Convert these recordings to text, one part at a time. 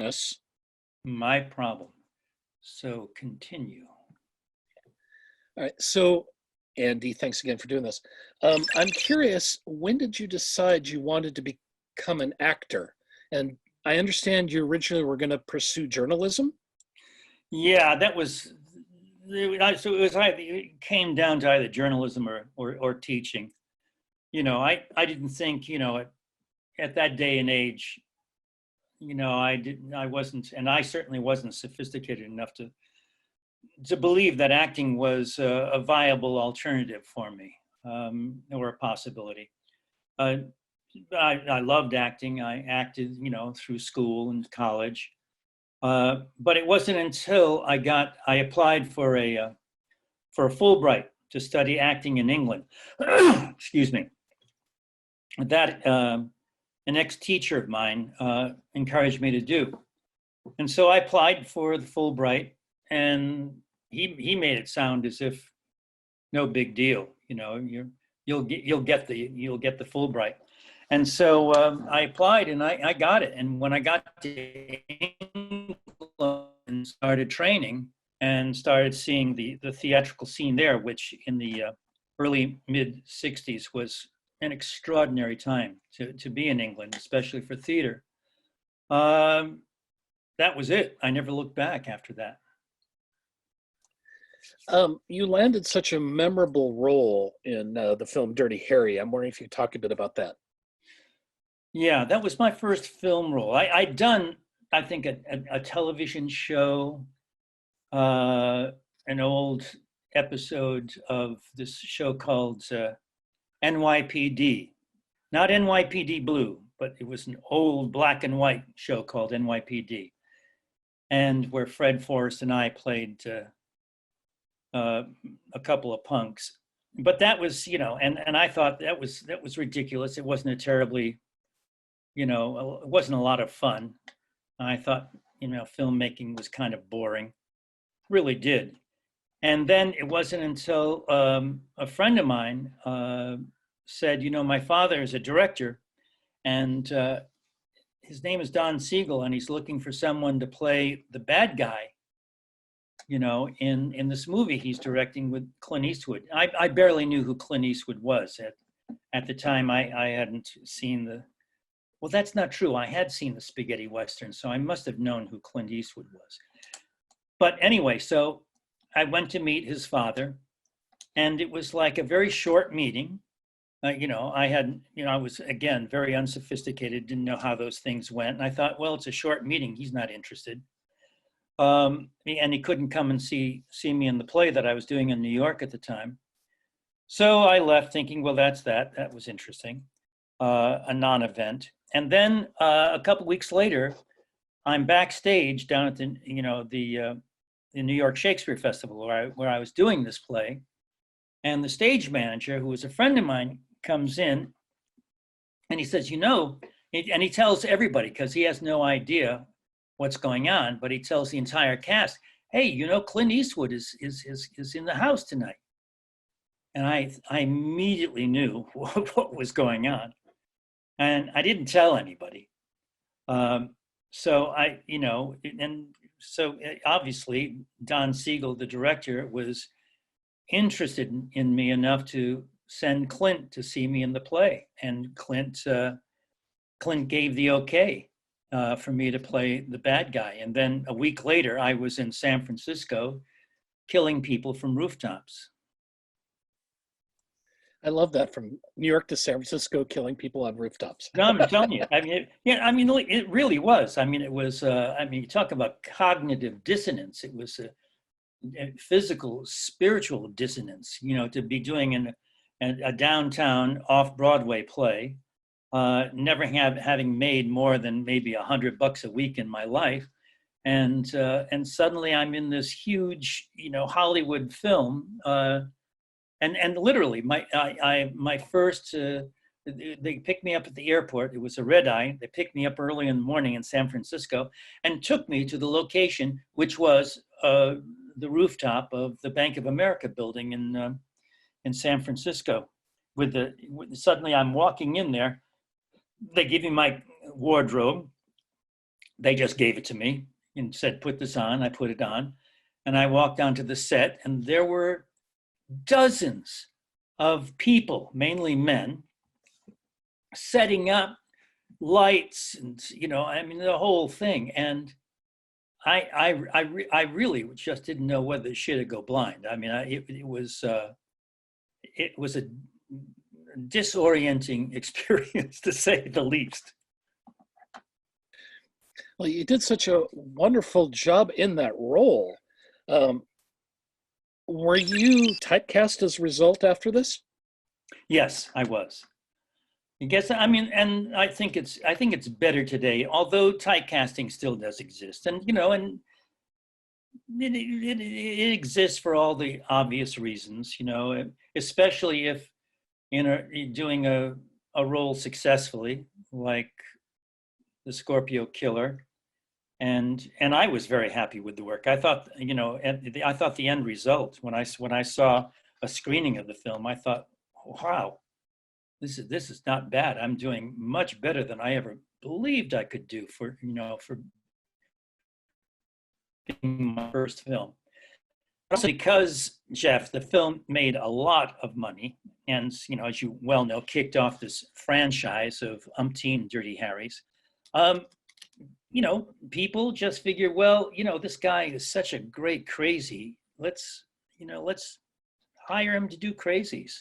Goodness. My problem. So continue. All right. So, Andy, thanks again for doing this. I'm curious, when did you decide you wanted to become an actor? And I understand you originally were going to pursue journalism. Yeah, that was, so it came down to either journalism or teaching. I didn't think, at that day and age, I wasn't, and I certainly wasn't sophisticated enough to believe that acting was a viable alternative for me, or a possibility. Uh, I loved acting. I acted, through school and college. But it wasn't until I applied for a Fulbright to study acting in England. Excuse me. That an ex-teacher of mine encouraged me to do, and so I applied for the Fulbright, and he made it sound as if no big deal. You'll get the Fulbright. And so I applied and I got it. And when I got to England and started training and started seeing the theatrical scene there, which in the early mid 60s was an extraordinary time to be in England, especially for theater. That was it. I never looked back after that. You landed such a memorable role in the film Dirty Harry. I'm wondering if you could talk a bit about that. Yeah, that was my first film role. I'd done, I think, a television show, an old episode of this show called NYPD. Not NYPD Blue, but it was an old black and white show called NYPD. And where Fred Forrest and I played a couple of punks. But that was, and I thought that was ridiculous. It wasn't a terribly, it wasn't a lot of fun. I thought, filmmaking was kind of boring. Really did. And then it wasn't until a friend of mine said, my father is a director, and his name is Don Siegel, and he's looking for someone to play the bad guy, in this movie he's directing with Clint Eastwood. I barely knew who Clint Eastwood was at the time. I hadn't seen well, that's not true. I had seen the spaghetti Western, so I must have known who Clint Eastwood was. But anyway, so I went to meet his father, and it was like a very short meeting. I was, again, very unsophisticated, didn't know how those things went. And I thought, well, it's a short meeting. He's not interested. And he couldn't come and see me in the play that I was doing in New York at the time. So I left thinking, well, that's that. That was interesting, a non-event. And then a couple weeks later, I'm backstage down at the New York Shakespeare Festival where I was doing this play. And the stage manager, who was a friend of mine, comes in and he says, and he tells everybody, because he has no idea what's going on, but he tells the entire cast, hey, Clint Eastwood is in the house tonight. And I immediately knew what was going on. And I didn't tell anybody. So obviously Don Siegel, the director, was interested in me enough to send Clint to see me in the play. And Clint gave the okay for me to play the bad guy. And then a week later, I was in San Francisco killing people from rooftops. I love that, from New York to San Francisco, killing people on rooftops. No, I'm telling you. It really was. It was. You talk about cognitive dissonance. It was a physical, spiritual dissonance. To be doing a downtown off-Broadway play, never having made more than maybe $100 a week in my life, and suddenly I'm in this huge, Hollywood film. And literally, my first, they picked me up at the airport. It was a red eye. They picked me up early in the morning in San Francisco and took me to the location, which was the rooftop of the Bank of America building in San Francisco. Suddenly I'm walking in there. They give me my wardrobe. they just gave it to me and said, put this on. I put it on. And I walked onto the set, and there were dozens of people, mainly men, setting up lights and, I mean, the whole thing. And I really just didn't know whether shit would go blind. I mean, it was a disorienting experience, to say the least. Well, you did such a wonderful job in that role. Were you typecast as a result after this? Yes, I was. I guess, I mean, and I think it's better today, although typecasting still does exist. And, and it exists for all the obvious reasons, especially if, doing a role successfully, like the Scorpio Killer. And I was very happy with the work. I thought, I thought the end result, when I saw a screening of the film, I thought, wow, this is not bad. I'm doing much better than I ever believed I could do for being my first film. Also because, Jeff, the film made a lot of money and, as you well know, kicked off this franchise of umpteen Dirty Harrys. People just figure, well, this guy is such a great crazy. Let's hire him to do crazies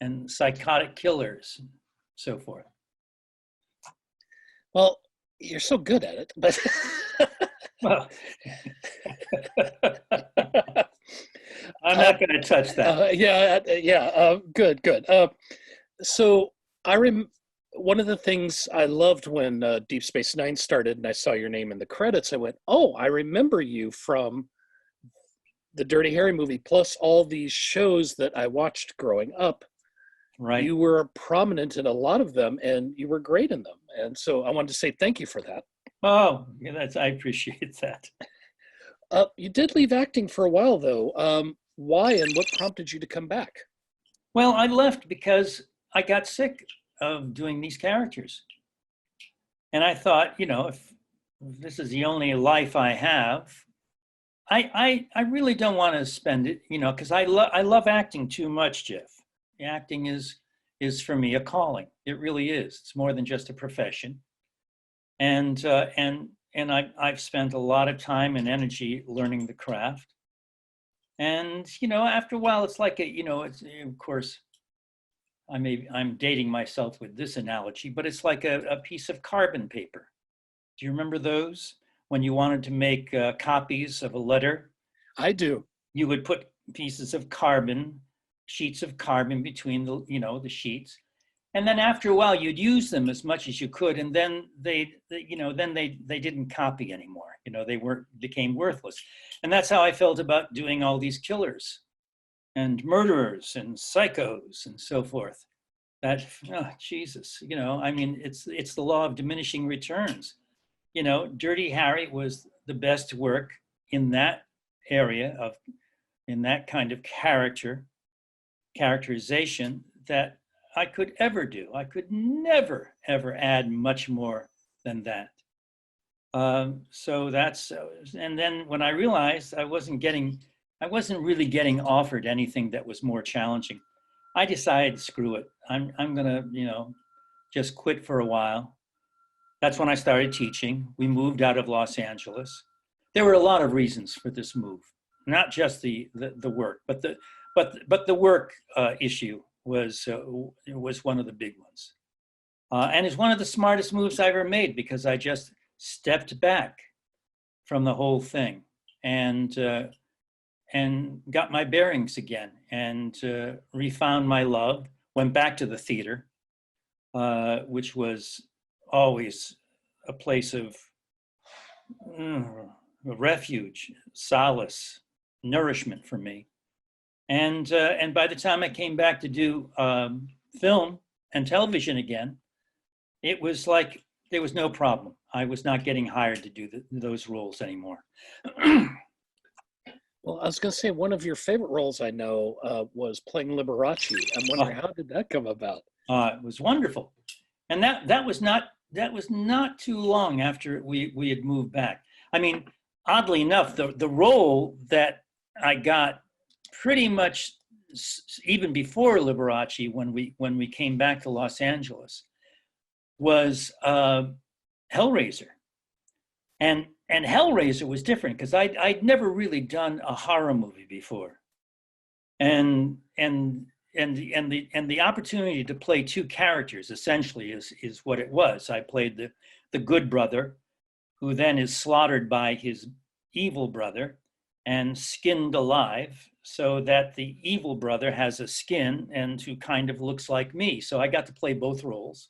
and psychotic killers and so forth. Well, you're so good at it, but well, I'm not going to touch that. Good. So one of the things I loved when Deep Space Nine started and I saw your name in the credits, I went, oh, I remember you from the Dirty Harry movie, plus all these shows that I watched growing up. Right. You were prominent in a lot of them and you were great in them. And so I wanted to say thank you for that. Oh, yeah, I appreciate that. You did leave acting for a while, though. Why and what prompted you to come back? Well, I left because I got sick of doing these characters. And I thought, if this is the only life I have, I really don't want to spend it, because I love acting too much, Jeff. Acting is for me a calling. It really is. It's more than just a profession. And I've spent a lot of time and energy learning the craft. And, after a while, it's like, it's, of course, I'm dating myself with this analogy, but it's like a piece of carbon paper. Do you remember those? When you wanted to make copies of a letter? I do. You would put pieces of carbon, sheets of carbon between the sheets. And then after a while, you'd use them as much as you could, and then they didn't copy anymore. They became worthless. And that's how I felt about doing all these killers and murderers and psychos and so forth. That, oh, Jesus, it's the law of diminishing returns. Dirty Harry was the best work in that area in that kind of characterization that I could ever do. I could never, ever add much more than that. So that's, and then when I realized I wasn't really getting offered anything that was more challenging, I decided, screw it. I'm gonna, just quit for a while. That's when I started teaching. We moved out of Los Angeles. There were a lot of reasons for this move, not just the work, but the work issue was one of the big ones, and it's one of the smartest moves I ever made, because I just stepped back from the whole thing and got my bearings again and refound my love. Went back to the theater, which was always a place of refuge, solace, nourishment for me. And by the time I came back to do film and television again, it was like there was no problem. I was not getting hired to do those roles anymore. Well, I was going to say, one of your favorite roles I know was playing Liberace. I'm wondering, how did that come about? It was wonderful. And that was not not too long after we had moved back. I mean, oddly enough, the role that I got pretty much even before Liberace, when we came back to Los Angeles, was Hellraiser, and Hellraiser was different because I'd never really done a horror movie before, and the opportunity to play two characters essentially is what it was. I played the good brother, who then is slaughtered by his evil brother and skinned alive, so that the evil brother has a skin and who kind of looks like me. So I got to play both roles,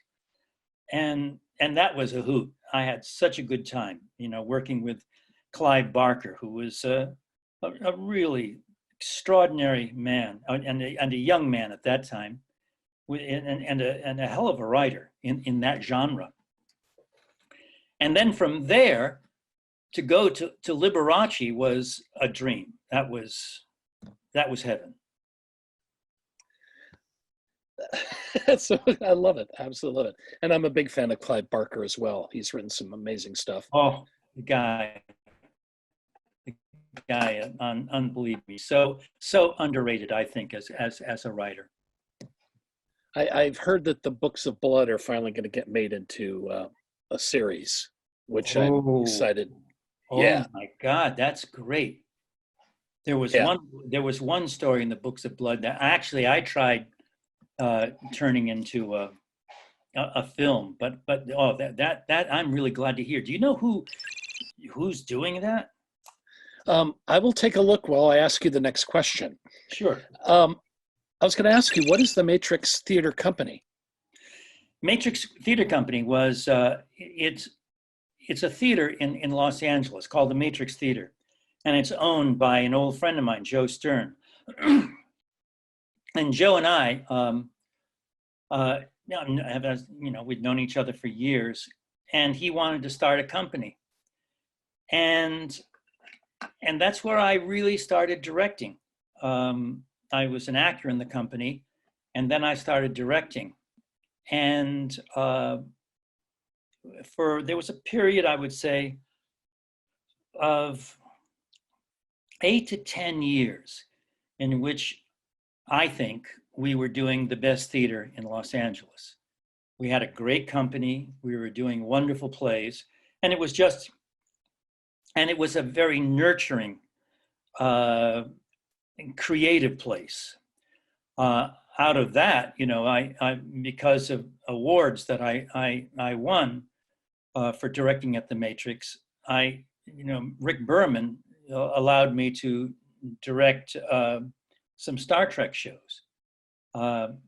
and that was a hoot. I had such a good time, working with Clive Barker, who was a really extraordinary man, and a young man at that time, and a hell of a writer in that genre. And then from there, to go to Liberace was a dream. That was heaven. So I love it. Absolutely love it. And I'm a big fan of Clive Barker as well. He's written some amazing stuff. Oh, the guy, unbelievably so underrated, I think, as a writer. I've heard that the Books of Blood are finally going to get made into a series, which I'm excited. Oh yeah. My God, that's great. There was one story in the Books of Blood that actually I tried turning into a film, but that I'm really glad to hear. Do you know who's doing that? I will take a look while I ask you the next question. Sure. I was going to ask you, what is the Matrix Theater Company? Matrix Theater Company was it's a theater in Los Angeles called the Matrix Theater, and it's owned by an old friend of mine, Joe Stern. And Joe and I, we'd known each other for years, and he wanted to start a company, and that's where I really started directing. I was an actor in the company, and then I started directing, and there was a period, I would say, of 8 to 10 years in which I think we were doing the best theater in Los Angeles. We had a great company. We were doing wonderful plays, and it was a very nurturing, creative place. Out of that, I because of awards that I won for directing at the Matrix, Rick Berman allowed me to direct some Star Trek shows. But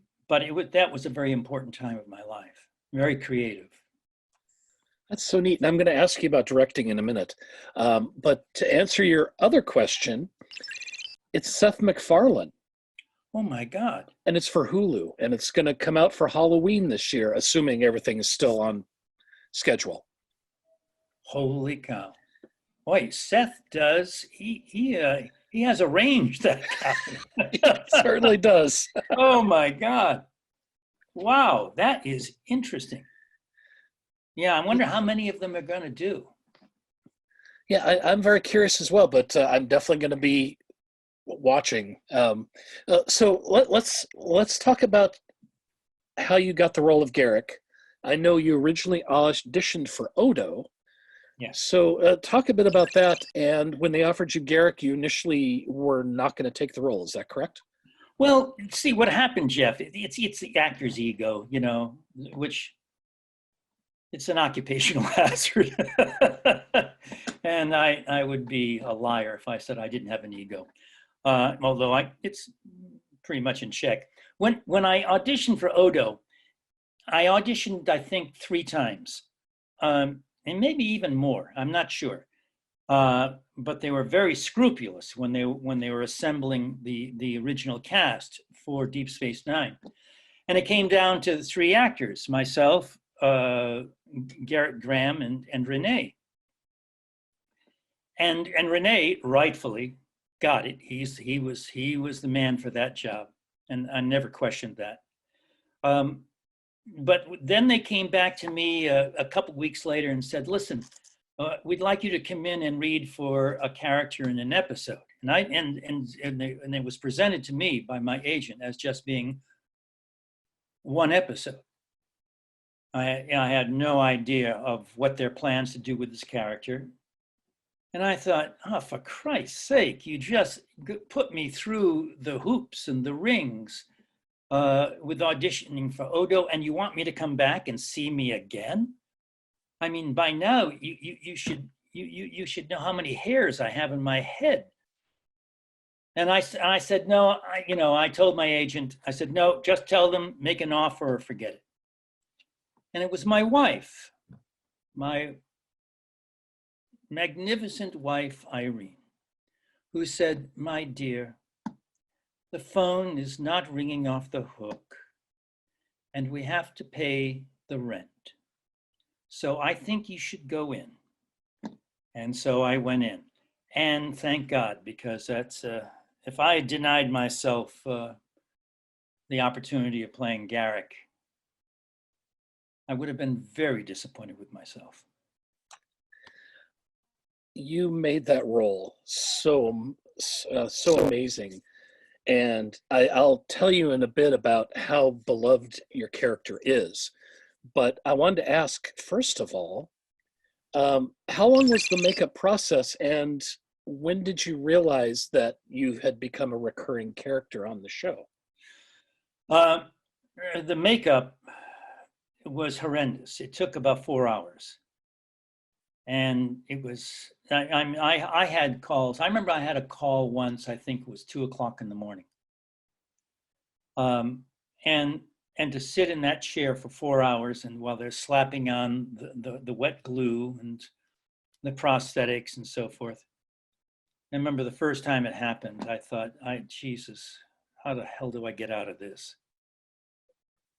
that was a very important time of my life. Very creative. That's so neat. And I'm going to ask you about directing in a minute. But to answer your other question, it's Seth MacFarlane. Oh my God. And it's for Hulu. And it's going to come out for Halloween this year, assuming everything is still on schedule. Holy cow. Boy, Seth does. He has a range, that guy. He certainly does. Oh my God. Wow, that is interesting. Yeah, I wonder how many of them are going to do. Yeah, I'm very curious as well, but I'm definitely going to be watching. So let's talk about how you got the role of Garak. I know you originally auditioned for Odo. Yeah. So talk a bit about that. And when they offered you Garak, you initially were not going to take the role. Is that correct? Well, see what happened, Jeff. It's the actor's ego, which it's an occupational hazard. And I would be a liar if I said I didn't have an ego. Although it's pretty much in check. When I auditioned for Odo, I auditioned, I think, 3 times, and maybe even more. I'm not sure, but they were very scrupulous when they were assembling the original cast for Deep Space Nine, and it came down to 3 actors: myself, Garrett Graham, and Renee. And Renee rightfully got it. He was the man for that job, and I never questioned that. but then they came back to me a couple weeks later and said, listen, we'd like you to come in and read for a character in an episode. And it was presented to me by my agent as just being one episode. I had no idea of what their plans to do with this character. And I thought, oh, for Christ's sake, you just put me through the hoops and the rings with auditioning for Odo, and you want me to come back and see me again? I mean, by now you should know how many hairs I have in my head. And I said, no, I told my agent, I said, no, just tell them, make an offer or forget it. And it was my wife, my magnificent wife, Irene, who said, my dear, the phone is not ringing off the hook and we have to pay the rent. So I think you should go in. And so I went in, and thank God, because that's, if I had denied myself the opportunity of playing Garak, I would have been very disappointed with myself. You made that role so amazing. And I'll tell you in a bit about how beloved your character is. But I wanted to ask, first of all, how long was the makeup process, and when did you realize that you had become a recurring character on the show? The makeup was horrendous. It took about 4 hours. And it was, I had calls. I remember I had a call once, I think it was 2:00 in the morning. And to sit in that chair for 4 hours, and while they're slapping on the wet glue and the prosthetics and so forth. I remember the first time it happened, I thought, Jesus, how the hell do I get out of this?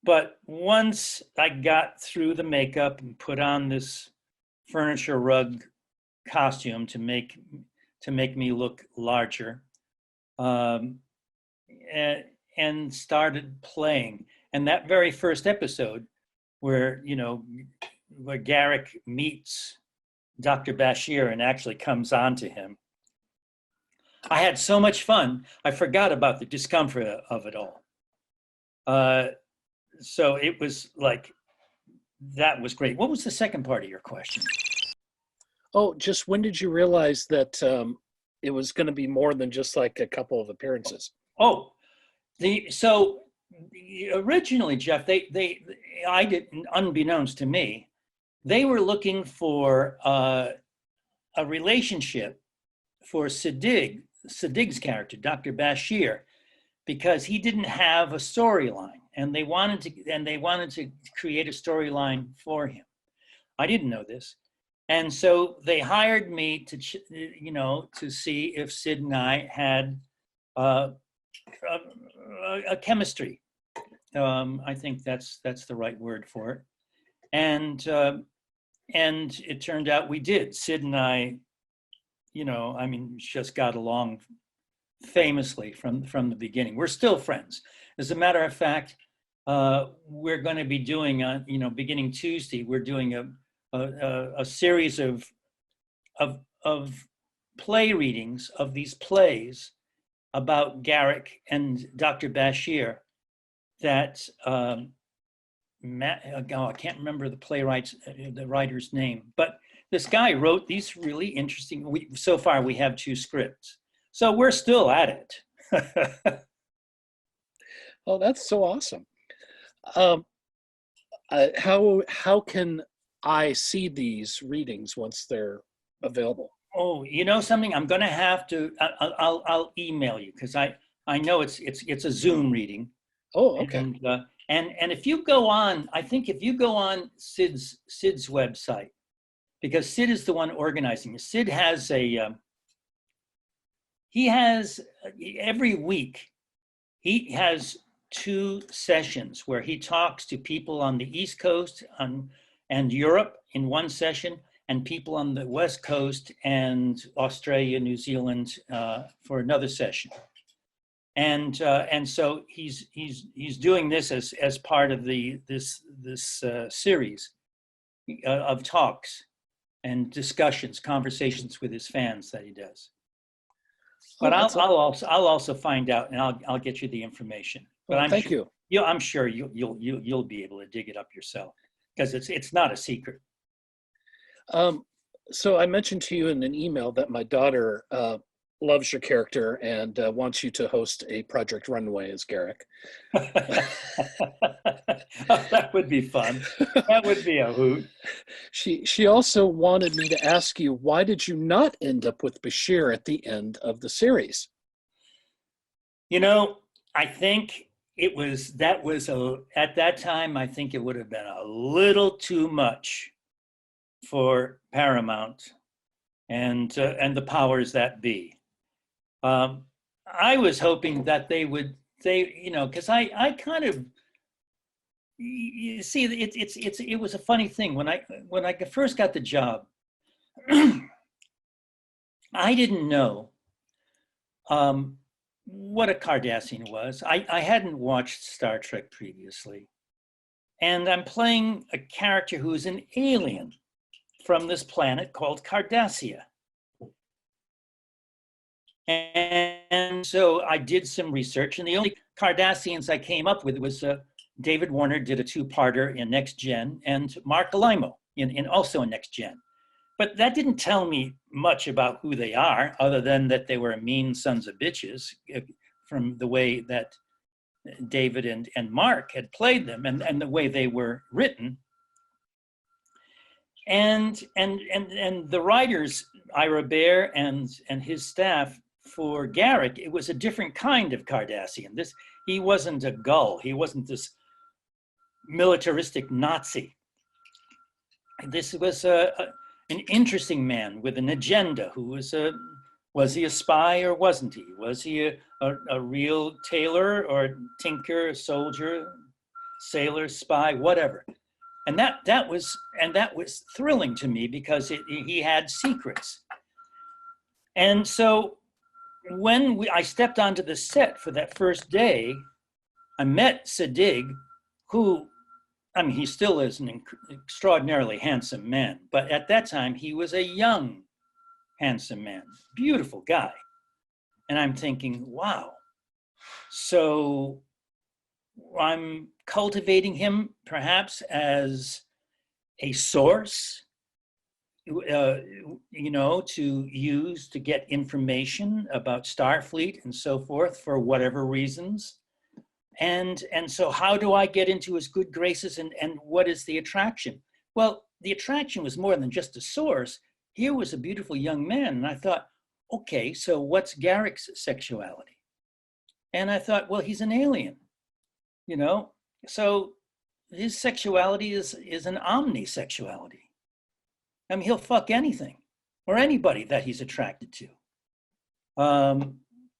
But once I got through the makeup and put on this furniture rug costume to make me look larger, and started playing. And that very first episode where Garak meets Dr. Bashir and actually comes on to him, I had so much fun, I forgot about the discomfort of it all. So it was like, that was great. What was the second part of your question? Oh, just when did you realize that it was going to be more than just like a couple of appearances? Originally, Jeff, I didn't, unbeknownst to me, they were looking for a relationship for Siddig's character, Dr. Bashir, because he didn't have a storyline, and they wanted to create a storyline for him. I didn't know this. And so they hired me to see if Sid and I had a chemistry. I think that's the right word for it. And it turned out we did. Sid and I, just got along famously from the beginning. We're still friends. As a matter of fact, we're going to be doing, beginning Tuesday, we're doing a series of play readings of these plays about Garak and Dr. Bashir that I can't remember the writer's name, but this guy wrote these really interesting. So far we have 2 scripts, so we're still at it. Oh, that's so awesome. How can I see these readings once they're available? Oh, you know something? I'm going to have to. I'll email you, because I know it's a Zoom reading. Oh, okay. And if you go on, I think if you go on Sid's website, because Sid is the one organizing it. Sid has every week he has 2 sessions where he talks to people on the East Coast and Europe in one session, and people on the West Coast and Australia, New Zealand for another session. and so he's doing this as part of this series of talks and discussions, conversations with his fans that he does. But I'll also find out, and I'll get you the information. But well, thank you. I'm sure you'll be able to dig it up yourself, because it's not a secret. So I mentioned to you in an email that my daughter loves your character and wants you to host a Project Runway as Garak. That would be fun. That would be a hoot. She also wanted me to ask you, why did you not end up with Bashir at the end of the series? You know, I think at that time, I think it would have been a little too much for Paramount and the powers that be. I was hoping that because I kind of, you see, it was a funny thing when I first got the job. I didn't know what a Cardassian was. I hadn't watched Star Trek previously, and I'm playing a character who is an alien from this planet called Cardassia. And so I did some research, and the only Cardassians I came up with was David Warner did a two-parter in Next Gen, and Mark Alimo also in Next Gen. But that didn't tell me much about who they are, other than that they were mean sons of bitches from the way that David and Mark had played them, and the way they were written. And the writers, Ira Bear and his staff, for Garak, it was a different kind of Cardassian. He wasn't a gull. He wasn't this militaristic Nazi. This was an interesting man with an agenda who was he a spy or wasn't he? Was he a real tailor or tinker, soldier, sailor, spy, whatever? And that was thrilling to me, because he had secrets. And so when I stepped onto the set for that first day, I met Sadig, who, I mean, he still is an extraordinarily handsome man, but at that time he was a young, handsome man, beautiful guy. And I'm thinking, wow. So I'm cultivating him perhaps as a source, to use to get information about Starfleet and so forth for whatever reasons. And so how do I get into his good graces, and what is the attraction? Well, the attraction was more than just a source. Here was a beautiful young man, and I thought, okay, so what's Garak's sexuality? And I thought, well, he's an alien, so his sexuality is an omnisexuality. I mean, he'll fuck anything or anybody that he's attracted to.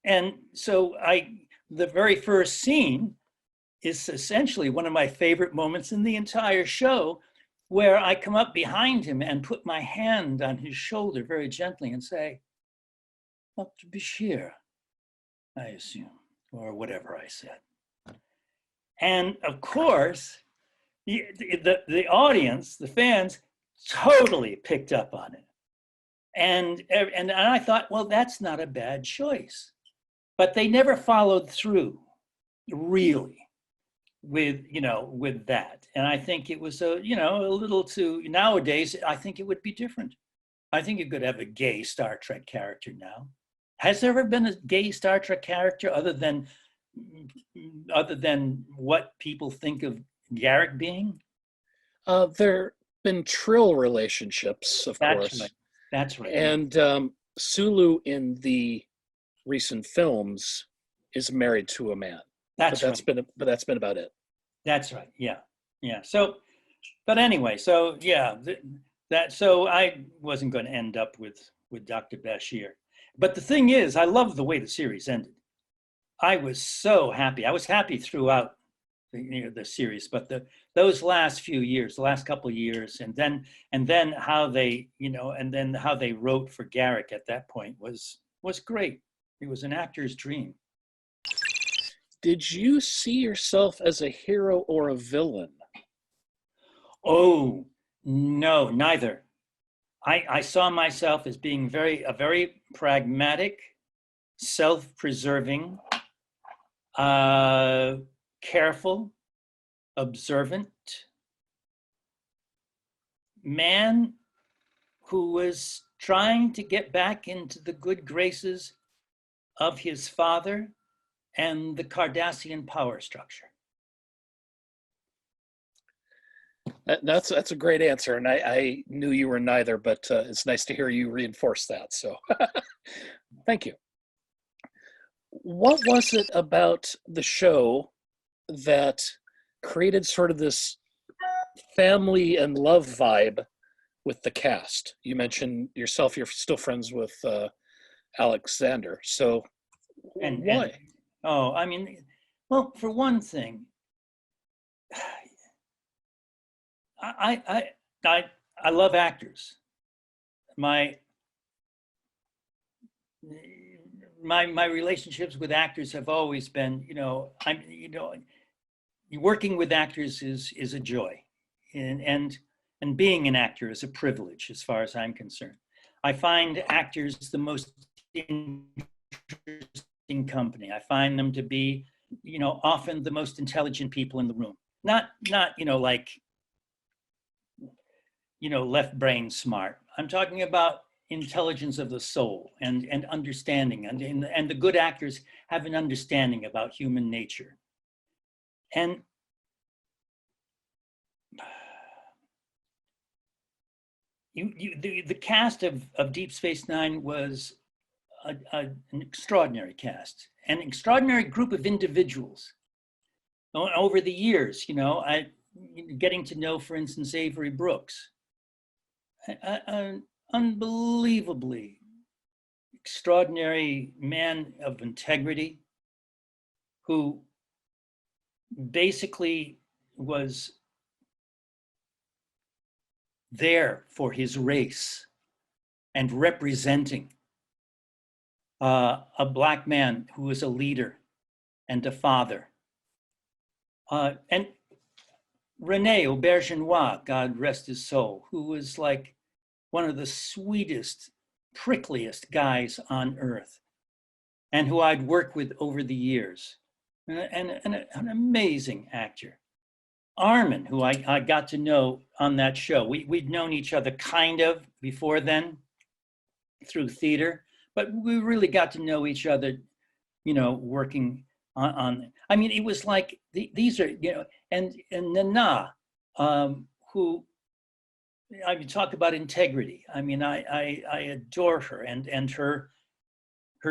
And so the very first scene is essentially one of my favorite moments in the entire show, where I come up behind him and put my hand on his shoulder very gently and say, Dr. Bashir, I assume, or whatever I said. And of course, the audience, the fans, totally picked up on it. And I thought, well, that's not a bad choice. But they never followed through, really, with that. And I think it was a little too, nowadays, I think it would be different. I think you could have a gay Star Trek character now. Has there ever been a gay Star Trek character other than what people think of Garak being? There been Trill relationships, of course. Right. That's right. And Sulu in the recent films is married to a man. That's been about it. That's right. Yeah. So, but anyway, so yeah, so I wasn't going to end up with Dr. Bashir. But the thing is, I love the way the series ended. I was so happy. I was happy throughout the series, but those last few years, the last couple of years, and then how they wrote for Garak at that point was great. It was an actor's dream. Did you see yourself as a hero or a villain? Oh, no, neither. I saw myself as being a very pragmatic, self-preserving, uh, careful, observant man who was trying to get back into the good graces of his father and the Cardassian power structure. That's a great answer, and I knew you were neither, but it's nice to hear you reinforce that. So, thank you. What was it about the show that created sort of this family and love vibe with the cast? You mentioned yourself; you're still friends with Alexander. So, why? Oh, I mean, well, for one thing, I love actors. My relationships with actors have always been, working with actors is a joy, and being an actor is a privilege as far as I'm concerned. I find actors the most interesting company. I find them to be, often the most intelligent people in the room. Not like left brain smart. I'm talking about intelligence of the soul and understanding, and the good actors have an understanding about human nature. And the cast of Deep Space Nine was an extraordinary cast, an extraordinary group of individuals. Over the years, getting to know, for instance, Avery Brooks, an unbelievably extraordinary man of integrity who basically was there for his race and representing a Black man who was a leader and a father. And Rene Aubergenois, God rest his soul, who was like one of the sweetest, prickliest guys on earth, and who I'd worked with over the years, and an amazing actor. Armin, who I got to know on that show. We'd known each other kind of before then through theater, but we really got to know each other, working on I mean, it was like these are, and Nana, who I mean, talk about integrity. I mean, I adore her and her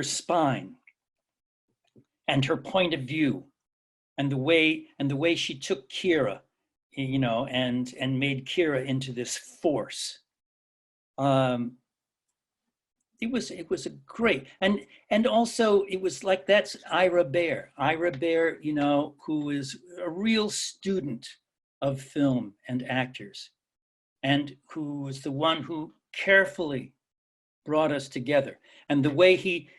spine and her point of view and the way she took Kira, and made Kira into this force. It was a great, and also it was like, that's Ira Bear, who is a real student of film and actors, and who was the one who carefully brought us together. And the way he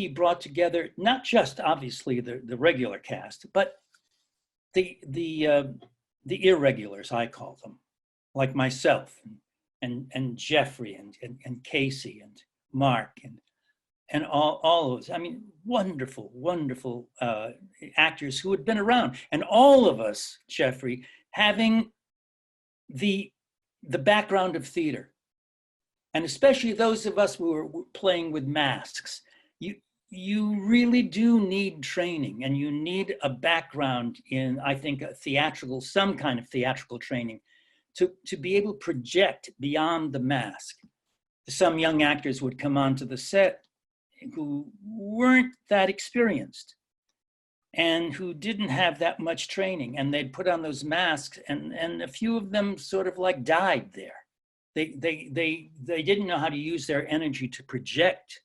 brought together not just obviously the regular cast, but the irregulars, I call them, like myself and Jeffrey and Casey and Mark and all those. I mean, wonderful actors who had been around, and all of us, Jeffrey, having the background of theater, and especially those of us who were playing with masks. You really do need training, and you need a background in, I think, some kind of theatrical training to be able to project beyond the mask. Some young actors would come onto the set who weren't that experienced and who didn't have that much training, and they'd put on those masks, and a few of them sort of like died there. They didn't know how to use their energy to project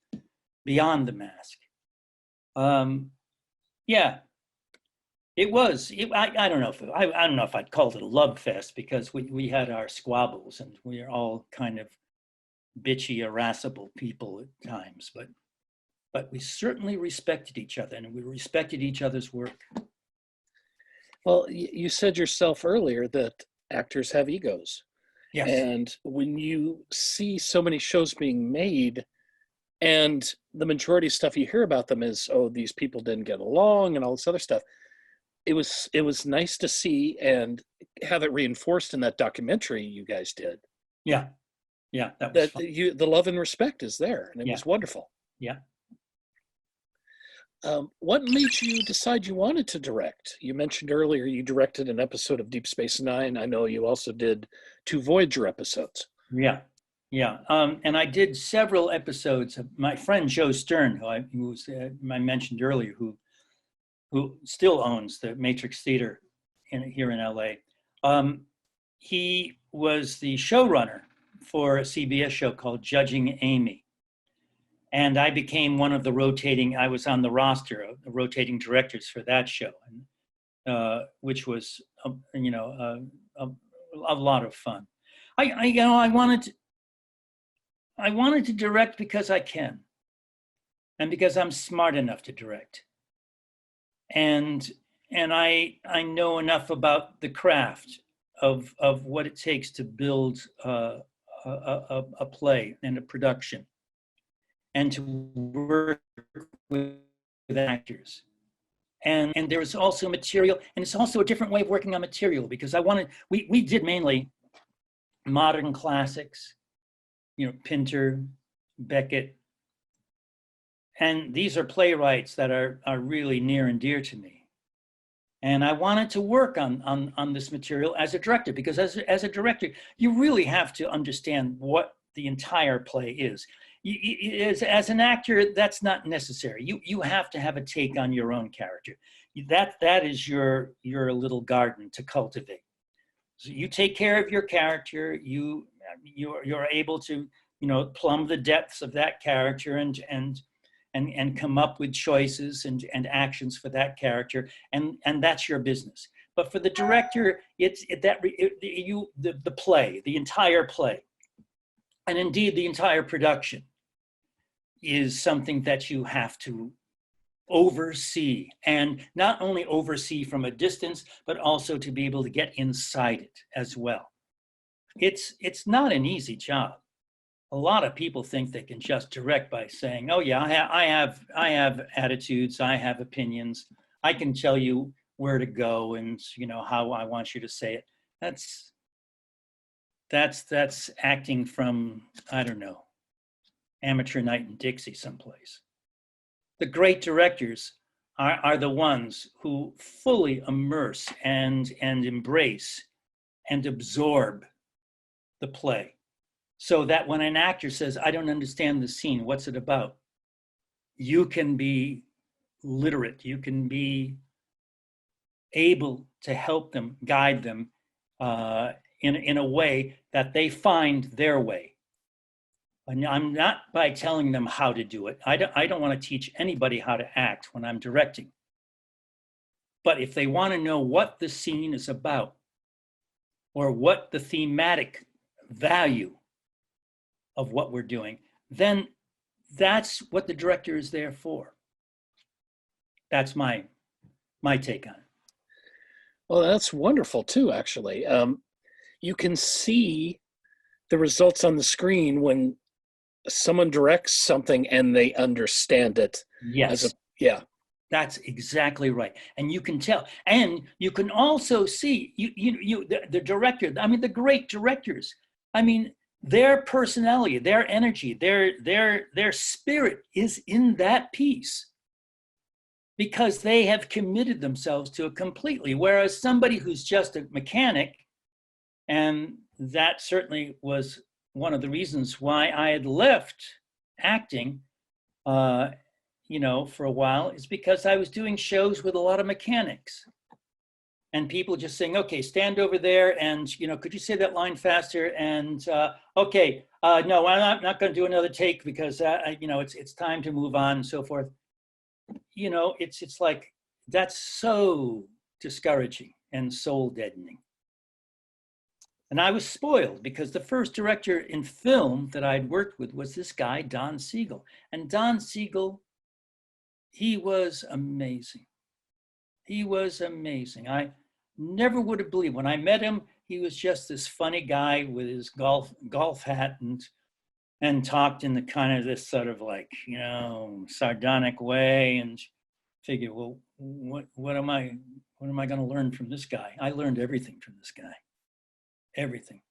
beyond the mask. Yeah, it was. I don't know if I'd call it a love fest, because we had our squabbles, and we are all kind of bitchy, irascible people at times. but we certainly respected each other, and we respected each other's work. Well, you said yourself earlier that actors have egos. Yes. And when you see so many shows being made, and the majority of stuff you hear about them is, oh, these people didn't get along and all this other stuff. It was nice to see and have it reinforced in that documentary you guys did. Yeah. Yeah, that was That fun. the love and respect is there, and it Yeah. was wonderful. Yeah. What made you decide you wanted to direct? You mentioned earlier you directed an episode of Deep Space Nine. I know you also did 2 Voyager episodes. Yeah. Yeah. And I did several episodes of my friend Joe Stern, I mentioned earlier, who still owns the Matrix Theater here in LA. He was the showrunner for a CBS show called Judging Amy. And I became one of the I was on the roster of the rotating directors for that show, which was, a lot of fun. I wanted to direct because I can, and because I'm smart enough to direct. And I know enough about the craft of what it takes to build a play and a production, and to work with actors. And there is also material, and it's also a different way of working on material, because we did mainly modern classics, Pinter, Beckett. And these are playwrights that are really near and dear to me. And I wanted to work on this material as a director, because as a director, you really have to understand what the entire play is. As an actor, that's not necessary. You have to have a take on your own character. That is your little garden to cultivate. So you take care of your character. You're able to plumb the depths of that character and come up with choices and actions for that character, and that's your business. But for the director, the play, the entire play, and indeed the entire production, is something that you have to oversee, and not only oversee from a distance, but also to be able to get inside it as well. It's not an easy job. A lot of people think they can just direct by saying, "Oh yeah, I have attitudes, I have opinions, I can tell you where to go and how I want you to say it." That's acting from, I don't know, Amateur Night in Dixie someplace. The great directors are the ones who fully immerse and embrace and absorb the play, so that when an actor says, "I don't understand the scene, what's it about?" you can be literate, you can be able to help them, guide them in a way that they find their way. And I'm not by telling them how to do it. I don't want to teach anybody how to act when I'm directing. But if they want to know what the scene is about, or what the thematic value of what we're doing, then that's what the director is there for. That's my take on it. Well, that's wonderful too, actually. You can see the results on the screen when someone directs something and they understand it. Yes. Yeah. That's exactly right. And you can tell. And you can also see the director, the great directors, their personality, their energy, their spirit is in that piece, because they have committed themselves to it completely. Whereas somebody who's just a mechanic, and that certainly was one of the reasons why I had left acting, for a while, is because I was doing shows with a lot of mechanics, and people just saying, "Okay, stand over there, and could you say that line faster?" And okay, no, I'm not going to do another take because it's time to move on, and so forth. It's like, that's so discouraging and soul deadening. And I was spoiled, because the first director in film that I'd worked with was this guy, Don Siegel. And Don Siegel he was amazing. He was amazing. I never would have believed when I met him, he was just this funny guy with his golf hat and talked in the kind of this sort of like, you know, sardonic way, and figured, well, what am I going to learn from this guy? I learned everything from this guy. Everything.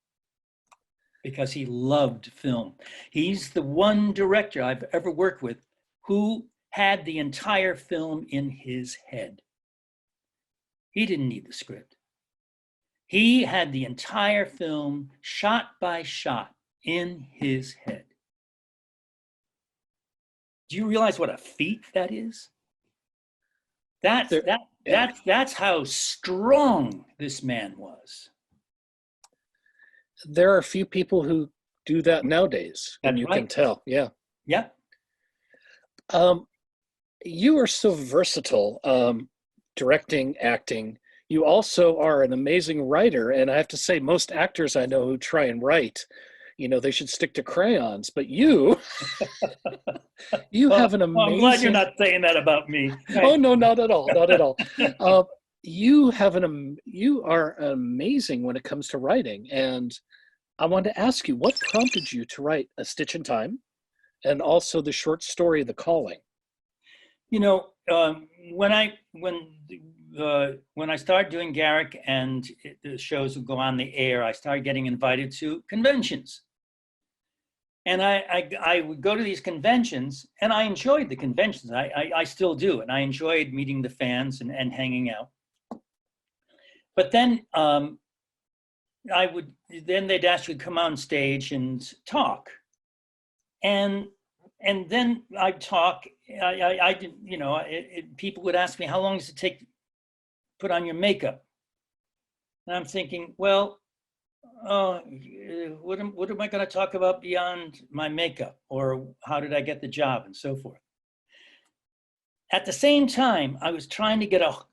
Because he loved film. He's the one director I've ever worked with who had the entire film in his head. He didn't need the script. He had the entire film shot by shot in his head. Do you realize what a feat that is? That's how strong this man was. There are a few people who do that nowadays, and you can tell. Yeah. Yeah. You are so versatile, directing, acting. You also are an amazing writer, and I have to say, most actors I know who try and write, you know, they should stick to crayons. But you, you have an amazing. I'm glad you're not saying that about me. Oh no, not at all, not at all. You are amazing when it comes to writing, and I wanted to ask you, what prompted you to write A Stitch in Time, and also the short story The Calling? You know, when I started doing Garak and the shows would go on the air, I started getting invited to conventions. And I would go to these conventions, and I enjoyed the conventions. I still do, and I enjoyed meeting the fans and hanging out. But then then they'd ask you to come on stage and talk, and then I'd talk. I didn't, you know, people would ask me, how long does it take to put on your makeup? And I'm thinking, well, what am I going to talk about beyond my makeup, or how did I get the job, and so forth. At the same time, I was trying to get a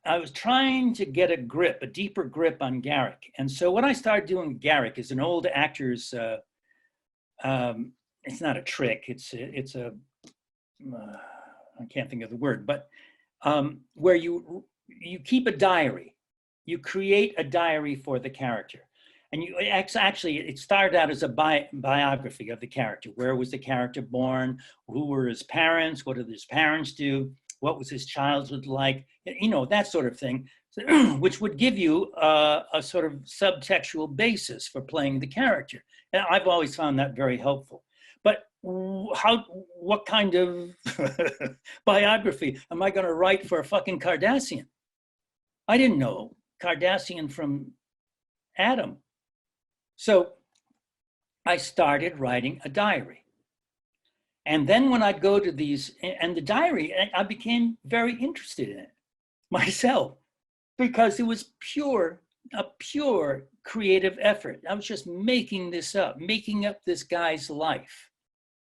grip, a deeper grip on Garak. And so what I started doing with Garak is an old actor's. It's not a trick. It's a I can't think of the word, but where you keep a diary. You create a diary for the character. And it started out as a biography of the character. Where was the character born? Who were his parents? What did his parents do? What was his childhood like? You know, that sort of thing, which would give you a sort of subtextual basis for playing the character. And I've always found that very helpful. But what kind of biography am I going to write for a fucking Cardassian? I didn't know Cardassian from Adam. So I started writing a diary. And then when I'd go to these, and the diary, I became very interested in it myself, because it was a pure creative effort. I was just making up this guy's life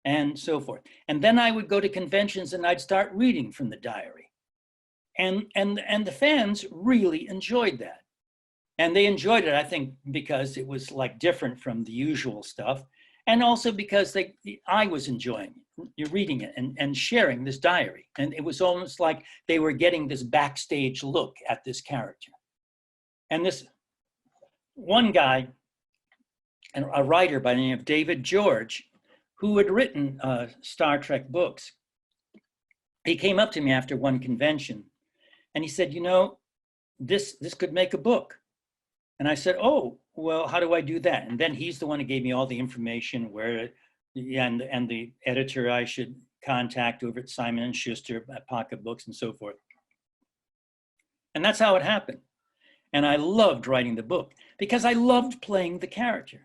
and so forth. And then I would go to conventions and I'd start reading from the diary. And the fans really enjoyed that. And they enjoyed it, I think, because it was like different from the usual stuff. And also because I was enjoying it, reading it and sharing this diary. And it was almost like they were getting this backstage look at this character. And this one guy, a writer by the name of David George, who had written Star Trek books, he came up to me after one convention and he said, you know, this could make a book. And I said, oh, well, how do I do that? And then he's the one who gave me all the information where, and the editor I should contact over at Simon & Schuster at Pocket Books and so forth. And that's how it happened. And I loved writing the book because I loved playing the character,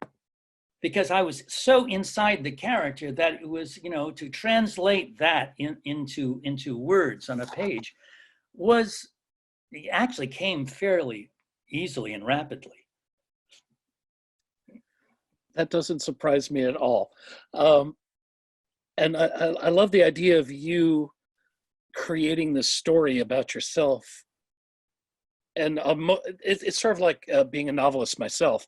because I was so inside the character that it was, you know, to translate that into words on a page actually came fairly easily and rapidly. That doesn't surprise me at all. And I love the idea of you creating this story about yourself. And it's sort of like being a novelist myself.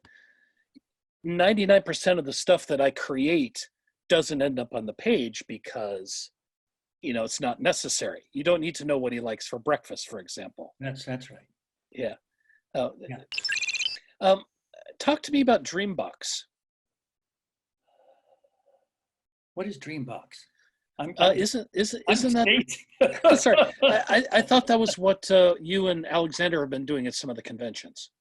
99% of the stuff that I create doesn't end up on the page because it's not necessary. You don't need to know what he likes for breakfast, for example. That's right. Yeah. Uh, Yeah. um, Talk to me about Dreambox. What is Dreambox? I'm Isn't that state. sorry? I thought that was what you and Alexander have been doing at some of the conventions.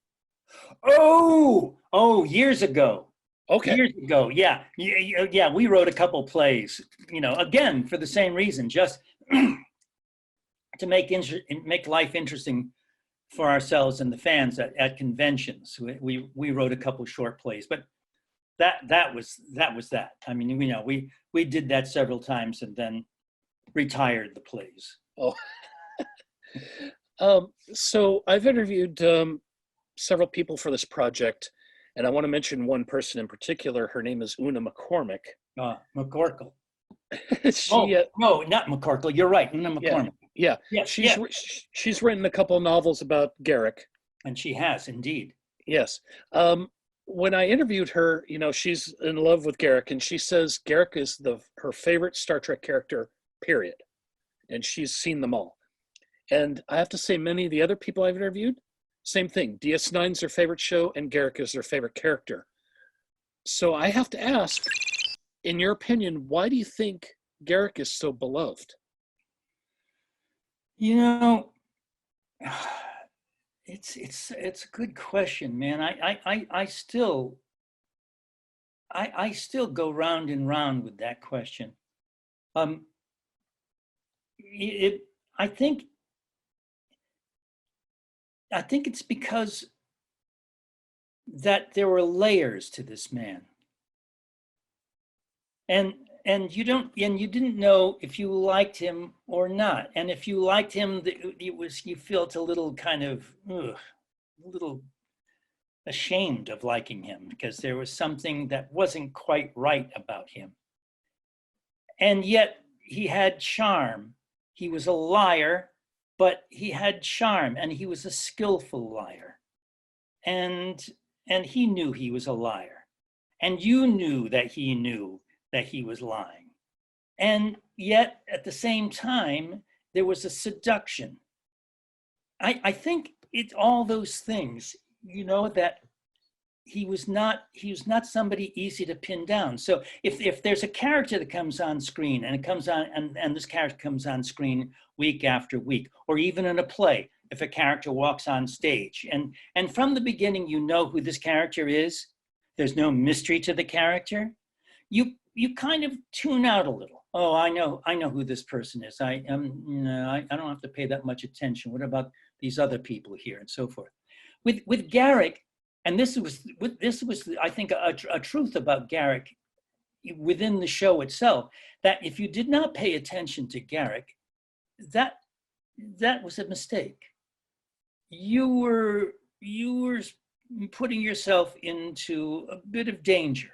Oh, years ago. Okay. Years ago, yeah. Yeah, we wrote a couple plays, again, for the same reason, just to make life interesting for ourselves and the fans at conventions. We wrote a couple short plays, but that was that. I mean, we did that several times and then retired the plays. Oh. So I've interviewed several people for this project, and I want to mention one person in particular. Her name is Una McCormick. McCorkle. She, no, not McCorkle. You're right, Una McCormick. Yeah. She's written a couple of novels about Garak. And she has, indeed. Yes. When I interviewed her, she's in love with Garak, and she says Garak is her favorite Star Trek character, period. And she's seen them all. And I have to say, many of the other people I've interviewed, same thing. DS9 is their favorite show, and Garak is their favorite character. So I have to ask, in your opinion, why do you think Garak is so beloved? It's a good question, man. I still go round and round with that question. I think it's because that there were layers to this man. And you didn't know if you liked him or not. And if you liked him, you felt a little kind of a little ashamed of liking him because there was something that wasn't quite right about him. And yet he had charm. He was a liar, but he had charm, and he was a skillful liar. And he knew he was a liar. And you knew that he knew that he was lying. And yet, at the same time, there was a seduction. I think it's all those things, that he was not somebody easy to pin down. So if there's a character that comes on screen and it comes on and this character comes on screen week after week, or even in a play, if a character walks on stage and from the beginning you know who this character is, there's no mystery to the character, you kind of tune out a little. Oh, I know who this person is. I don't have to pay that much attention. What about these other people here and so forth? With Garak, and this was I think a truth about Garak within the show itself, that if you did not pay attention to Garak, that was a mistake. You were putting yourself into a bit of danger.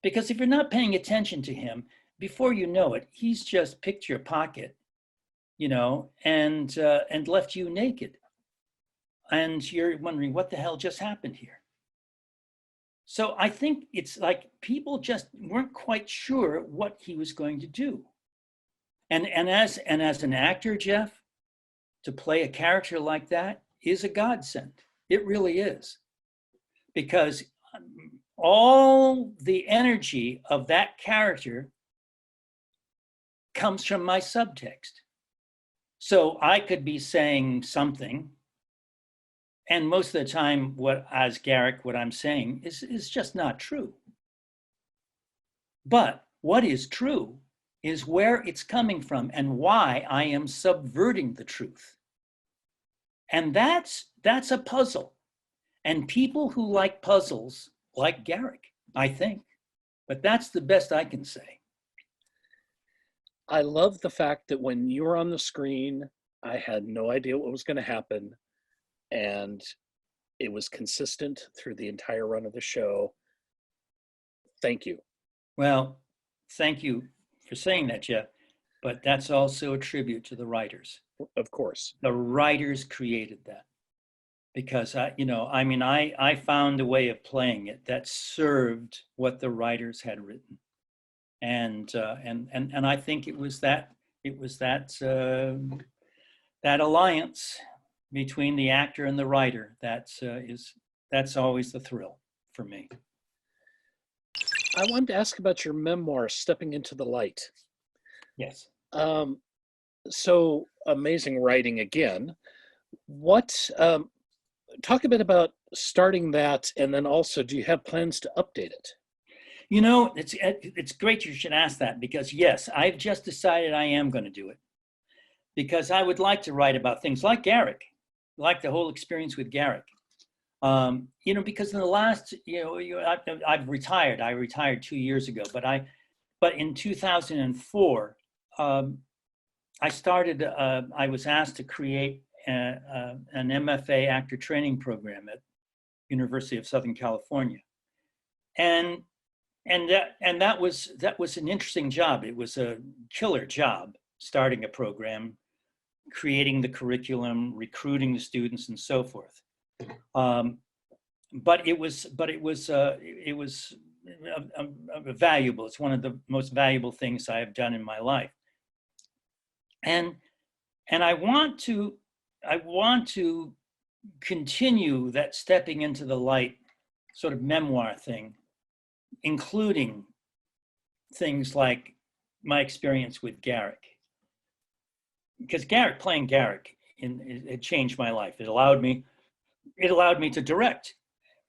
Because if you're not paying attention to him, before you know it, he's just picked your pocket, and left you naked. And you're wondering what the hell just happened here. So I think it's like people just weren't quite sure what he was going to do. And as an actor, Jeff, to play a character like that is a godsend. It really is. Because all the energy of that character comes from my subtext. So I could be saying something, and most of the time, what I'm saying is just not true. But what is true is where it's coming from and why I am subverting the truth. And that's a puzzle. And people who like puzzles like Garak, I think. But that's the best I can say. I love the fact that when you were on the screen, I had no idea what was going to happen. And it was consistent through the entire run of the show. Thank you. Well, thank you for saying that, Jeff. But that's also a tribute to the writers. Of course. The writers created that. Because I found a way of playing it that served what the writers had written, and I think it was that It was that alliance between the actor and the writer. That's always the thrill for me. I wanted to ask about your memoir, Stepping into the Light. Yes. So amazing writing again. Talk a bit about starting that, and then also, do you have plans to update it? You know, it's great you should ask that, because yes, I've just decided I am going to do it, because I would like to write about things like Garak, like the whole experience with Garak. You know, because in the last, I've retired. I retired 2 years ago, but in 2004, I was asked to create an MFA actor training program at University of Southern California, and that was an interesting job. It was a killer job, starting a program, creating the curriculum, recruiting the students, and so forth. But it was valuable. It's one of the most valuable things I have done in my life. And I want to continue that stepping into the light sort of memoir thing, including things like my experience with Garak. Because playing Garak, it changed my life. It allowed me to direct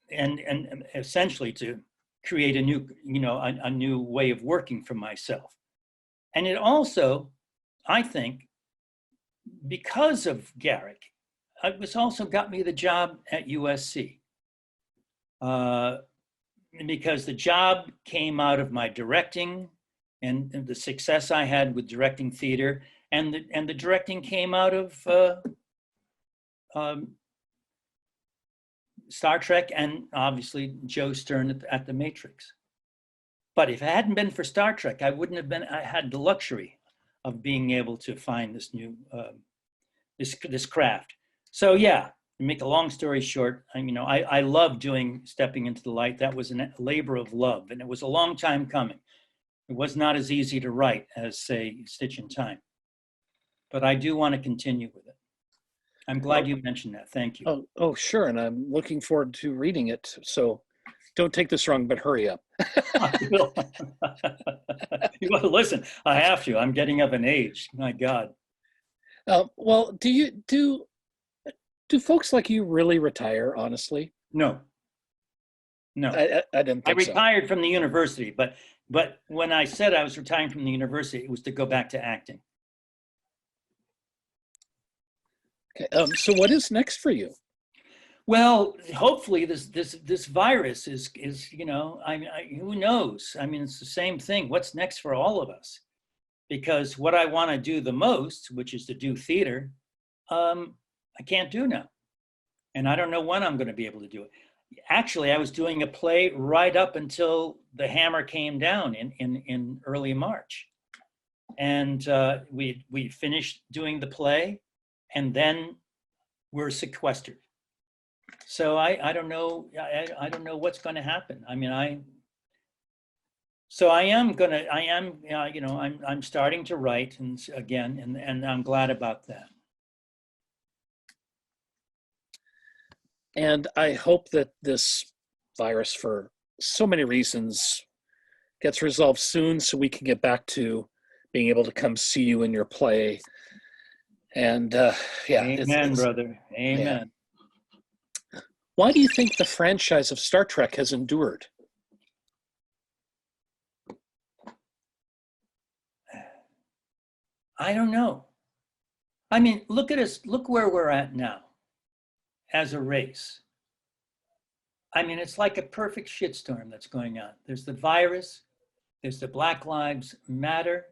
and essentially to create a new, a new way of working for myself. And it also, I think, because of Garak, it was also got me the job at USC. Because the job came out of my directing and the success I had with directing theater, and the directing came out of Star Trek, and obviously Joe Stern at the Matrix. But if it hadn't been for Star Trek, I had the luxury of being able to find this new this craft. So yeah, to make a long story short, I love doing Stepping into the Light. That was a labor of love, and it was a long time coming. It was not as easy to write as, say, Stitch in Time. But I do want to continue with it. I'm glad you mentioned that. Thank you. Oh, sure. And I'm looking forward to reading it. So don't take this wrong, but hurry up. Listen, I have to. I'm getting up in age. My God. Well, do folks like you really retire, honestly? No. I didn't think so. I retired from the university, but when I said I was retiring from the university, it was to go back to acting. Okay. So what is next for you? Well, hopefully this virus is who knows? I mean, it's the same thing. What's next for all of us? Because what I want to do the most, which is to do theater, I can't do now, and I don't know when I'm going to be able to do it. Actually, I was doing a play right up until the hammer came down in early March, and we finished doing the play, and then we're sequestered. So I don't know. I don't know what's going to happen. I mean, I'm starting to write again, and I'm glad about that. And I hope that this virus, for so many reasons, gets resolved soon so we can get back to being able to come see you in your play. And yeah. Amen, brother. Amen. Yeah. Why do you think the franchise of Star Trek has endured? I don't know. I mean, look at us. Look where we're at now as a race. I mean, it's like a perfect shitstorm that's going on. There's the virus. There's the Black Lives Matter.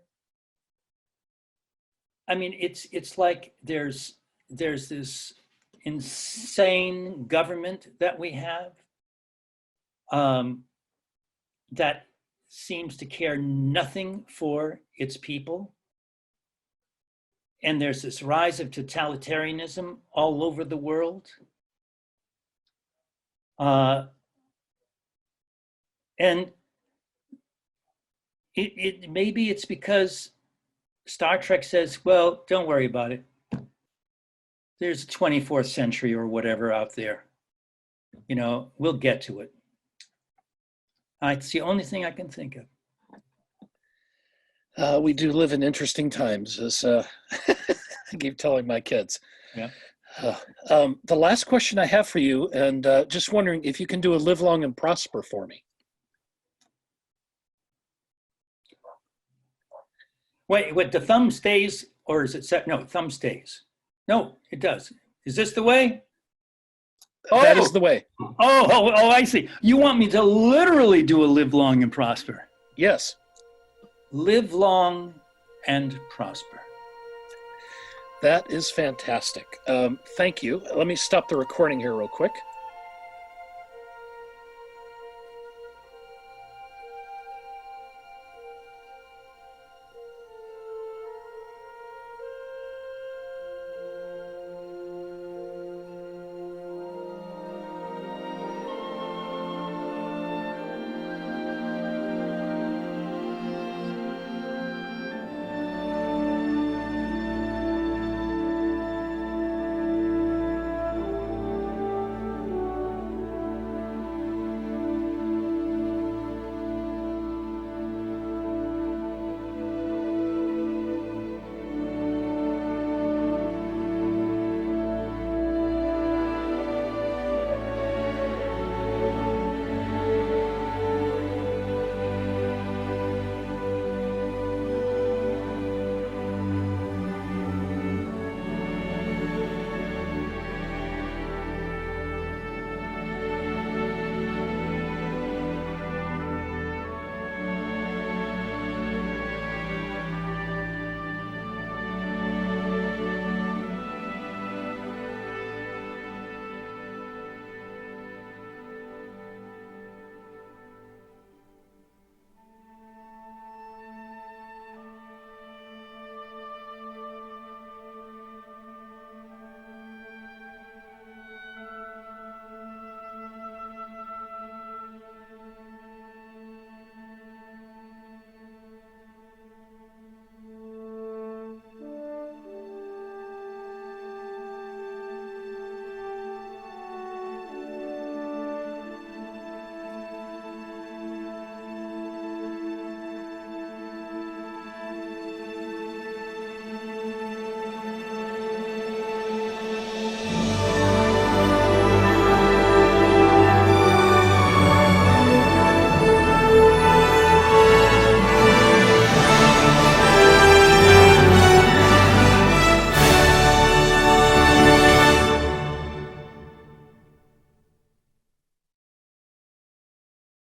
I mean, it's like there's this insane government that we have that seems to care nothing for its people. And there's this rise of totalitarianism all over the world. And maybe it's because Star Trek says, well, don't worry about it. There's 24th century or whatever out there. You know, we'll get to it. It's the only thing I can think of. We do live in interesting times, as I keep telling my kids. Yeah. The last question I have for you, and just wondering if you can do a live long and prosper for me. Wait, the thumb stays, or is it set? No, thumb stays. No, it does. Is this the way? That is the way. Oh, I see. You want me to literally do a live long and prosper. Yes. Live long and prosper. That is fantastic. Thank you. Let me stop the recording here real quick.